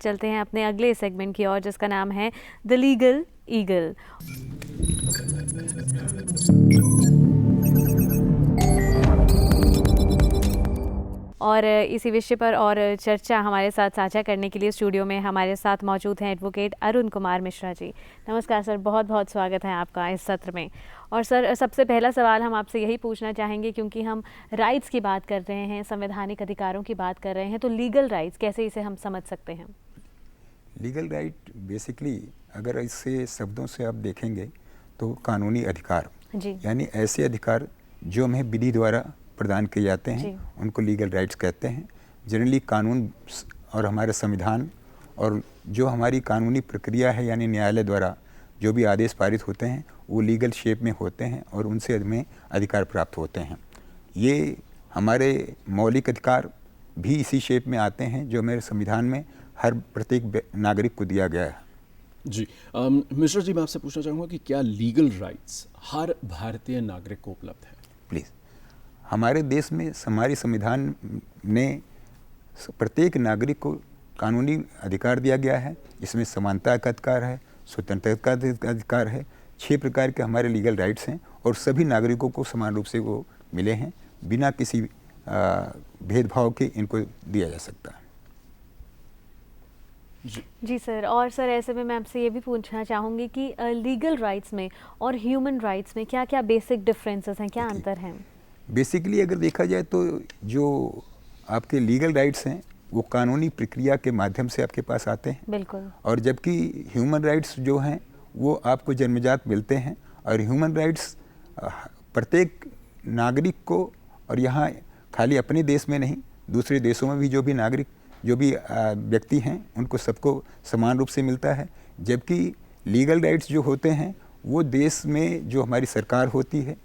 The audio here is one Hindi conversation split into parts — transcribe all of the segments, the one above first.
चलते हैं अपने अगले सेगमेंट की ओर, जिसका नाम है द लीगल ईगल। और इसी विषय पर और चर्चा हमारे साथ साझा करने के लिए स्टूडियो में हमारे साथ मौजूद हैं एडवोकेट अरुण कुमार मिश्रा जी। नमस्कार सर, बहुत बहुत स्वागत है आपका इस सत्र में। और सर, सबसे पहला सवाल हम आपसे यही पूछना चाहेंगे, क्योंकि हम राइट्स की बात कर रहे हैं, संवैधानिक अधिकारों की बात कर रहे हैं, तो लीगल राइट्स कैसे इसे हम समझ सकते हैं? लीगल राइट बेसिकली अगर इससे शब्दों से आप देखेंगे तो कानूनी अधिकार, यानी ऐसे अधिकार जो हमें विधि द्वारा प्रदान किए जाते हैं उनको लीगल राइट्स कहते हैं। जनरली कानून और हमारे संविधान और जो हमारी कानूनी प्रक्रिया है, यानी न्यायालय द्वारा जो भी आदेश पारित होते हैं वो लीगल शेप में होते हैं और उनसे हमें अधिकार प्राप्त होते हैं। ये हमारे मौलिक अधिकार भी इसी शेप में आते हैं जो हमारे संविधान में हर प्रत्येक नागरिक को दिया गया है। जी मिश्रा जी, मैं आपसे पूछना चाहूँगा कि क्या लीगल राइट्स हर भारतीय नागरिक को उपलब्ध है? प्लीज़, हमारे देश में हमारे संविधान ने प्रत्येक नागरिक को कानूनी अधिकार दिया गया है। इसमें समानता का अधिकार है, स्वतंत्रता का अधिकार है, 6 प्रकार के हमारे लीगल राइट्स हैं और सभी नागरिकों को समान रूप से वो मिले हैं, बिना किसी भेदभाव के इनको दिया जा सकता है। जी सर, और सर ऐसे में मैं आपसे ये भी पूछना चाहूँगी कि लीगल राइट्स में और ह्यूमन राइट्स में क्या क्या बेसिक डिफरेंसेस हैं, क्या अंतर हैं? बेसिकली अगर देखा जाए तो जो आपके लीगल राइट्स हैं वो कानूनी प्रक्रिया के माध्यम से आपके पास आते हैं। बिल्कुल। और जबकि ह्यूमन राइट्स जो हैं वो आपको जन्मजात मिलते हैं। और ह्यूमन राइट्स प्रत्येक नागरिक को, और यहाँ खाली अपने देश में नहीं, दूसरे देशों में भी जो भी नागरिक, जो भी व्यक्ति हैं उनको सबको समान रूप से मिलता है। जबकि लीगल राइट्स जो होते हैं वो देश में जो हमारी सरकार होती है,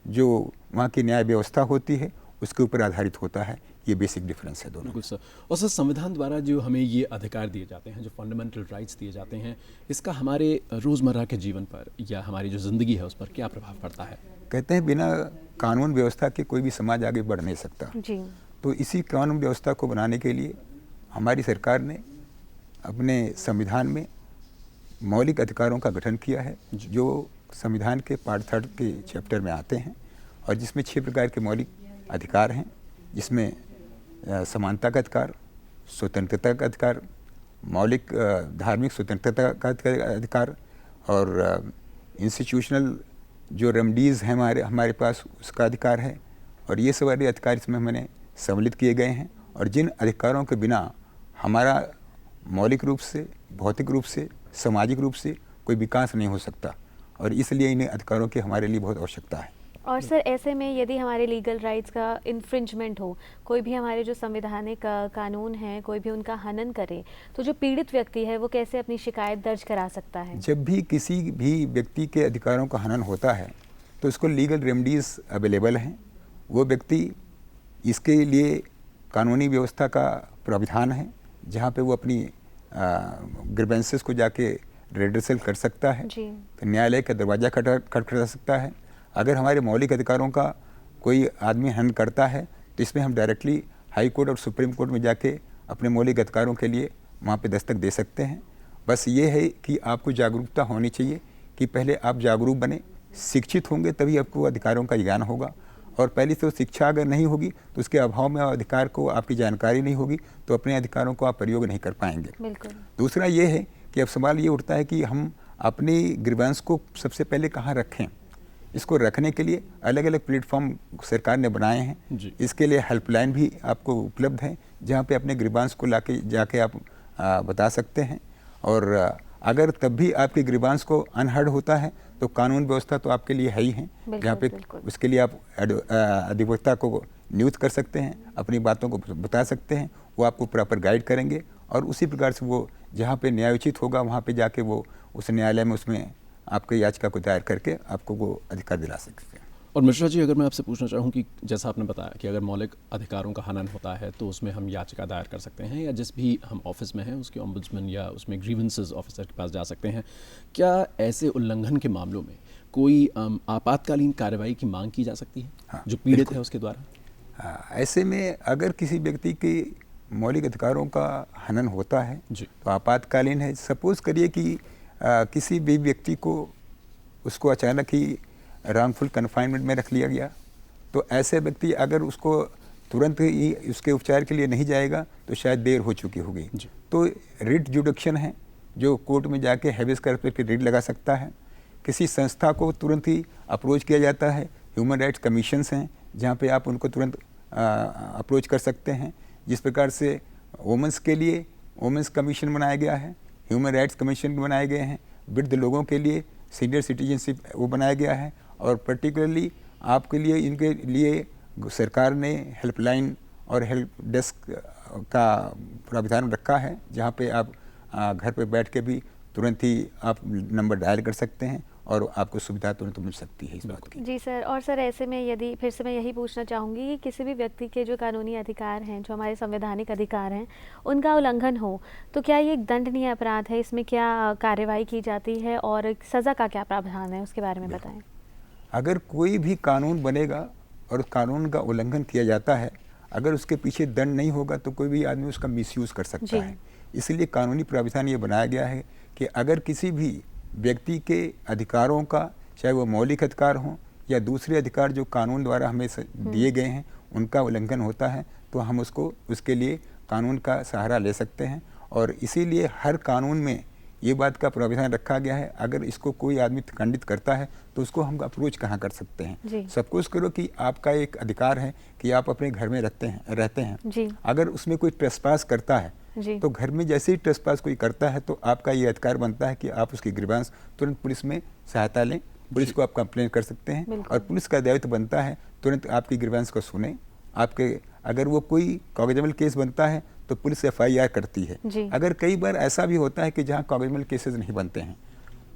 जो वहाँ की न्याय व्यवस्था होती है, उसके ऊपर आधारित होता है। ये बेसिक डिफरेंस है दोनों। बिल्कुल सर। और सर, संविधान द्वारा जो हमें ये अधिकार दिए जाते हैं, जो फंडामेंटल राइट्स दिए जाते हैं, इसका हमारे रोज़मर्रा के जीवन पर या हमारी जो ज़िंदगी है उस पर क्या प्रभाव पड़ता है? कहते हैं बिना कानून व्यवस्था के कोई भी समाज आगे बढ़ नहीं सकता जी। तो इसी कानून व्यवस्था को बनाने के लिए हमारी सरकार ने अपने संविधान में मौलिक अधिकारों का गठन किया है, जो संविधान के पार्ट 3 के चैप्टर में आते हैं और जिसमें 6 प्रकार के मौलिक अधिकार हैं, जिसमें समानता का अधिकार, स्वतंत्रता का अधिकार, मौलिक धार्मिक स्वतंत्रता का अधिकार और इंस्टीट्यूशनल जो रेमडीज़ हैं हमारे पास उसका अधिकार है। और ये सारे अधिकार इसमें मैंने सम्मिलित किए गए हैं। और जिन अधिकारों के बिना हमारा मौलिक रूप से, भौतिक रूप से, सामाजिक रूप से कोई विकास नहीं हो सकता, और इसलिए इन अधिकारों की हमारे लिए बहुत आवश्यकता है। और सर ऐसे में यदि हमारे लीगल राइट्स का इन्फ्रिंजमेंट हो, कोई भी हमारे जो संवैधानिक कानून है कोई भी उनका हनन करे, तो जो पीड़ित व्यक्ति है वो कैसे अपनी शिकायत दर्ज करा सकता है? जब भी किसी भी व्यक्ति के अधिकारों का हनन होता है तो उसको लीगल रेमडीज अवेलेबल हैं। वो व्यक्ति, इसके लिए कानूनी व्यवस्था का प्रावधान है जहाँ पे वो अपनी ग्रीवेंसेस को जाके रेड्रेसल कर सकता है, फिर न्यायालय का दरवाज़ा खटखटा सकता है। अगर हमारे मौलिक अधिकारों का कोई आदमी हनन करता है तो इसमें हम डायरेक्टली हाई कोर्ट और सुप्रीम कोर्ट में जाके अपने मौलिक अधिकारों के लिए वहाँ पे दस्तक दे सकते हैं। बस ये है कि आपको जागरूकता होनी चाहिए कि पहले आप जागरूक बने, शिक्षित होंगे तभी आपको अधिकारों का ज्ञान होगा। और पहले तो शिक्षा अगर नहीं होगी तो उसके अभाव में अधिकार को आपकी जानकारी नहीं होगी तो अपने अधिकारों को आप प्रयोग नहीं कर पाएंगे। बिल्कुल। दूसरा ये है कि अब सवाल ये उठता है कि हम अपनी ग्रीवेंस को सबसे पहले कहाँ रखें। इसको रखने के लिए अलग अलग प्लेटफॉर्म सरकार ने बनाए हैं। इसके लिए हेल्पलाइन भी आपको उपलब्ध है जहाँ पे अपने ग्रीवेंस को जाके आप बता सकते हैं। और अगर तब भी आपके ग्रीवेंस को अनहर्ड होता है तो कानून व्यवस्था तो आपके लिए है ही है, जहाँ पे उसके लिए आप अधिवक्ता को नियुक्त कर सकते हैं, अपनी बातों को बता सकते हैं, वो आपको प्रॉपर गाइड करेंगे और उसी प्रकार से वो जहाँ पे न्यायोचित होगा वहाँ पे जाके वो उस न्यायालय में उसमें आपके याचिका को दायर करके आपको वो अधिकार दिला सकते हैं। और मिश्रा जी, अगर मैं आपसे पूछना चाहूँ कि जैसा आपने बताया कि अगर मौलिक अधिकारों का हनन होता है तो उसमें हम याचिका दायर कर सकते हैं, या जिस भी हम ऑफिस में हैं उसके ओम्बुड्समैन या उसमें ग्रीवेंसेस ऑफिसर के पास जा सकते हैं। क्या ऐसे उल्लंघन के मामलों में कोई आपातकालीन कार्रवाई की मांग की जा सकती है? हाँ, जो पीड़ित है उसके द्वारा? हाँ, ऐसे में अगर किसी व्यक्ति की मौलिक अधिकारों का हनन होता है जी। तो आपातकालीन है। सपोज करिए कि किसी भी व्यक्ति को उसको अचानक ही रॉन्गफुल कन्फाइनमेंट में रख लिया गया, तो ऐसे व्यक्ति अगर उसको तुरंत ही उसके उपचार के लिए नहीं जाएगा तो शायद देर हो चुकी होगी। तो रिट जुडिक्शन है जो कोर्ट में जाके हेबियस कॉर्पस की रिट लगा सकता है। किसी संस्था को तुरंत ही अप्रोच किया जाता है। ह्यूमन राइट्स कमीशंस हैं जहाँ पे आप उनको तुरंत अप्रोच कर सकते हैं। जिस प्रकार से वुमेंस के लिए वुमेंस कमीशन बनाया गया है, ह्यूमन राइट्स कमीशन बनाए गए हैं, वृद्ध लोगों के लिए सीनियर सिटीजनशिप वो बनाया गया है, और पर्टिकुलरली आपके लिए इनके लिए सरकार ने हेल्पलाइन और हेल्प डेस्क का प्रावधान रखा है जहाँ पे आप घर पे बैठ के भी तुरंत ही आप नंबर डायल कर सकते हैं और आपको सुविधा तुरंत मिल सकती है इस बात की। जी सर, और सर ऐसे में यदि फिर से मैं यही पूछना चाहूँगी कि किसी भी व्यक्ति के जो कानूनी अधिकार हैं, जो हमारे संवैधानिक अधिकार हैं, उनका उल्लंघन हो तो क्या ये एक दंडनीय अपराध है? इसमें क्या कार्रवाई की जाती है और सज़ा का क्या प्रावधान है, उसके बारे में बताएं। अगर कोई भी कानून बनेगा और उस कानून का उल्लंघन किया जाता है, अगर उसके पीछे दंड नहीं होगा तो कोई भी आदमी उसका मिसयूज़ कर सकता है। इसलिए कानूनी प्रावधान ये बनाया गया है कि अगर किसी भी व्यक्ति के अधिकारों का, चाहे वो मौलिक अधिकार हों या दूसरे अधिकार जो कानून द्वारा हमें दिए गए हैं, उनका उल्लंघन होता है तो हम उसको उसके लिए कानून का सहारा ले सकते हैं। और इसीलिए हर कानून में ये बात का प्रावधान रखा गया है, अगर इसको कोई आदमी खंडित करता है तो उसको हम अप्रोच कहाँ कर सकते हैं। सपोज करो कि आपका एक अधिकार है कि आप अपने घर में रहते हैं, अगर उसमें कोई ट्रेसपास करता है तो घर में जैसे ही ट्रेसपास कोई करता है तो आपका ये अधिकार बनता है कि आप उसकी ग्रीवांस तुरंत पुलिस में सहायता लें, पुलिस को आप कंप्लेन कर सकते हैं और पुलिस का दायित्व बनता है तुरंत आपकी ग्रीवांस को सुने। आपके अगर वो कोई कॉग्निजेबल केस बनता है तो पुलिस FIR करती है। अगर कई बार ऐसा भी होता है कि जहाँ कॉग्निजेबल केसेस नहीं बनते हैं,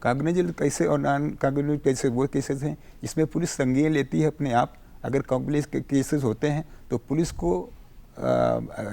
कॉग्निजेबल कैसे और नॉन कॉग्निजेबल कैसे वो केसेस हैं जिसमें पुलिस संज्ञान लेती है अपने आप। अगर कॉग्निजेबल केसेस होते हैं तो पुलिस को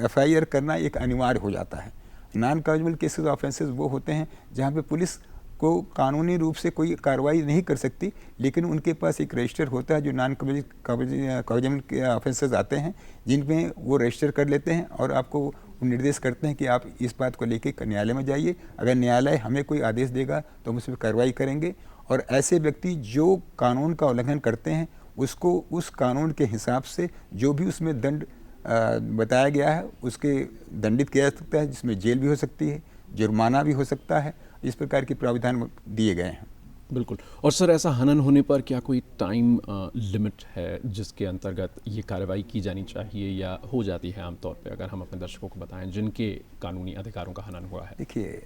FIR करना एक अनिवार्य हो जाता है। नॉन कॉग्निजेबल केसेस ऑफेंसेस वो होते हैं जहाँ पे पुलिस को कानूनी रूप से कोई कार्रवाई नहीं कर सकती, लेकिन उनके पास एक रजिस्टर होता है जो नॉन कॉग्निजेबल ऑफेंसेस आते हैं जिनमें वो रजिस्टर कर लेते हैं और आपको निर्देश करते हैं कि आप इस बात को लेकर न्यायालय में जाइए। अगर न्यायालय हमें कोई आदेश देगा तो हम उस पर कार्रवाई करेंगे। और ऐसे व्यक्ति जो कानून का उल्लंघन करते हैं उसको उस कानून के हिसाब से जो भी उसमें दंड बताया गया है उसके दंडित किया जा सकता है, जिसमें जेल भी हो सकती है, जुर्माना भी हो सकता है। इस प्रकार के प्रावधान दिए गए हैं। बिल्कुल। और सर ऐसा हनन होने पर क्या कोई टाइम लिमिट है जिसके अंतर्गत ये कार्रवाई की जानी चाहिए या हो जाती है आमतौर पे, अगर हम अपने दर्शकों को बताएं जिनके कानूनी अधिकारों का हनन हुआ है? देखिए,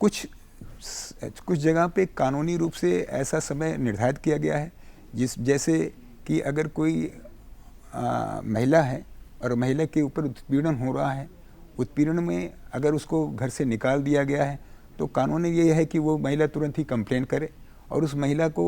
कुछ जगह पे कानूनी रूप से ऐसा समय निर्धारित किया गया है जैसे कि अगर कोई महिला है और महिला के ऊपर उत्पीड़न हो रहा है, उत्पीड़न में अगर उसको घर से निकाल दिया गया है तो कानून ये है कि वो महिला तुरंत ही कंप्लेन करे और उस महिला को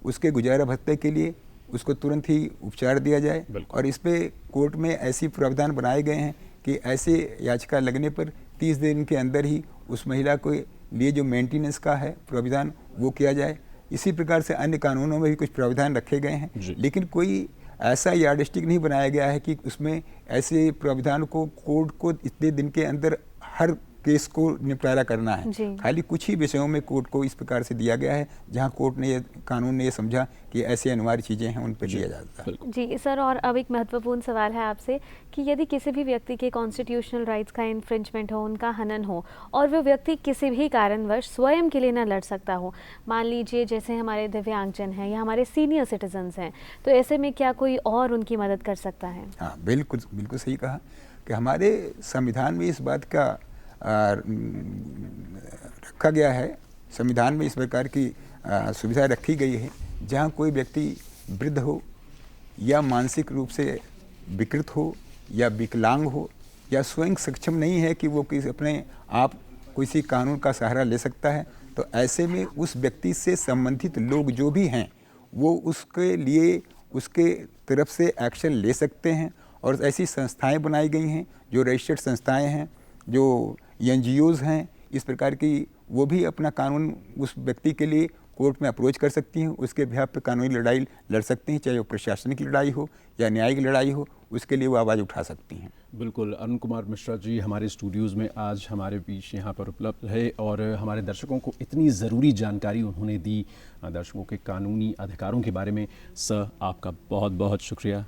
उसके गुजारा भत्ते के लिए उसको तुरंत ही उपचार दिया जाए। और इस पे कोर्ट में ऐसी प्रावधान बनाए गए हैं कि ऐसे याचिका लगने पर 30 दिन के अंदर ही उस महिला को लिए जो मेंटेनेंस का है प्रावधान वो किया जाए। इसी प्रकार से अन्य कानूनों में भी कुछ प्रावधान रखे गए हैं, लेकिन कोई ऐसा यार्डस्टिक नहीं बनाया गया है कि उसमें ऐसे प्रावधान को कोर्ट को इतने दिन के अंदर हर केस को निपटारा करना है। खाली कुछ ही विषयों में कोर्ट को इस प्रकार से दिया गया है जहां कोर्ट ने कानून ने ये समझा कि ऐसी अनिवार्य चीज़ें हैं उन पर दिया जाता है। जी सर, और अब एक महत्वपूर्ण सवाल है आपसे कि यदि किसी भी व्यक्ति के कॉन्स्टिट्यूशनल राइट्स का इन्फ्रिंजमेंट हो, उनका हनन हो और वो व्यक्ति किसी भी कारणवश स्वयं के लिए न लड़ सकता हो, मान लीजिए जैसे हमारे दिव्यांगजन हैं या हमारे सीनियर सिटीजन्स हैं, तो ऐसे में क्या कोई और उनकी मदद कर सकता है? हाँ, बिल्कुल बिल्कुल सही कहा कि हमारे संविधान में इस बात का रखा गया है। संविधान में इस प्रकार की सुविधा रखी गई है जहाँ कोई व्यक्ति वृद्ध हो या मानसिक रूप से विकृत हो या विकलांग हो या स्वयं सक्षम नहीं है कि वो किसी अपने आप किसी कानून का सहारा ले सकता है, तो ऐसे में उस व्यक्ति से संबंधित लोग जो भी हैं वो उसके लिए उसके तरफ से एक्शन ले सकते हैं। और ऐसी संस्थाएं बनाई गई हैं जो रजिस्टर्ड संस्थाएं हैं, जो NGOs हैं, इस प्रकार की वो भी अपना कानून उस व्यक्ति के लिए कोर्ट में अप्रोच कर सकती हैं, उसके बिहाफ पे कानूनी लड़ाई लड़ सकती हैं, चाहे वो प्रशासनिक लड़ाई हो या न्यायिक लड़ाई हो, उसके लिए वो आवाज़ उठा सकती हैं। बिल्कुल, अरुण कुमार मिश्रा जी हमारे स्टूडियोज़ में आज हमारे बीच यहाँ पर उपलब्ध है और हमारे दर्शकों को इतनी ज़रूरी जानकारी उन्होंने दी दर्शकों के कानूनी अधिकारों के बारे में। सर, आपका बहुत बहुत शुक्रिया।